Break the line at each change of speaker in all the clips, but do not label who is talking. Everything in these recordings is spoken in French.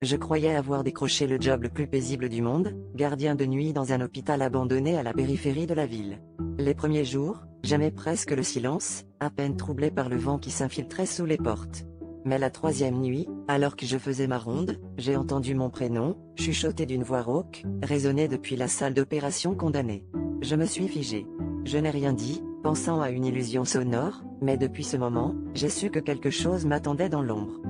Je croyais avoir décroché le job le plus paisible du monde, gardien de nuit dans un hôpital abandonné à la périphérie de la ville. Les premiers jours, j'aimais presque le silence, à peine troublé par le vent qui s'infiltrait sous les portes. Mais la troisième nuit, alors que je faisais ma ronde, j'ai entendu mon prénom, chuchoté d'une voix rauque, résonner depuis la salle d'opération condamnée. Je me suis figé. Je n'ai rien dit, pensant à une illusion sonore, mais depuis ce moment, j'ai su que quelque chose m'attendait dans l'ombre.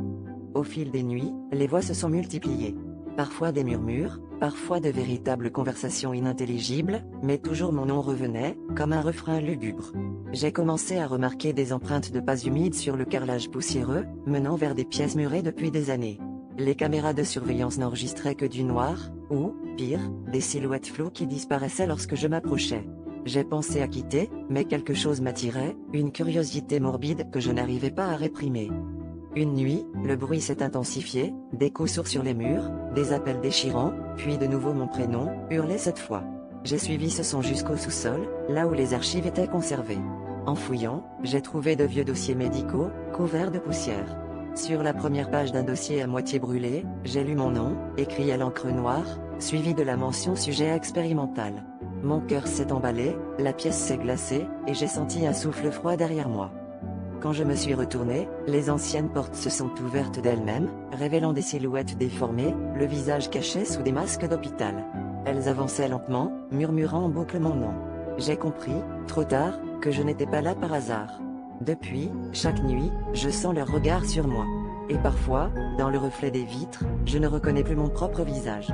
Au fil des nuits, les voix se sont multipliées. Parfois des murmures, parfois de véritables conversations inintelligibles, mais toujours mon nom revenait, comme un refrain lugubre. J'ai commencé à remarquer des empreintes de pas humides sur le carrelage poussiéreux, menant vers des pièces murées depuis des années. Les caméras de surveillance n'enregistraient que du noir, ou, pire, des silhouettes floues qui disparaissaient lorsque je m'approchais. J'ai pensé à quitter, mais quelque chose m'attirait, une curiosité morbide que je n'arrivais pas à réprimer. Une nuit, le bruit s'est intensifié, des coups sourds sur les murs, des appels déchirants, puis de nouveau mon prénom, hurlé cette fois. J'ai suivi ce son jusqu'au sous-sol, là où les archives étaient conservées. En fouillant, j'ai trouvé de vieux dossiers médicaux, couverts de poussière. Sur la première page d'un dossier à moitié brûlé, j'ai lu mon nom, écrit à l'encre noire, suivi de la mention sujet expérimental. Mon cœur s'est emballé, la pièce s'est glacée, et j'ai senti un souffle froid derrière moi. Quand je me suis retourné, les anciennes portes se sont ouvertes d'elles-mêmes, révélant des silhouettes déformées, le visage caché sous des masques d'hôpital. Elles avançaient lentement, murmurant en boucle mon nom. J'ai compris, trop tard, que je n'étais pas là par hasard. Depuis, chaque nuit, je sens leur regard sur moi. Et parfois, dans le reflet des vitres, je ne reconnais plus mon propre visage.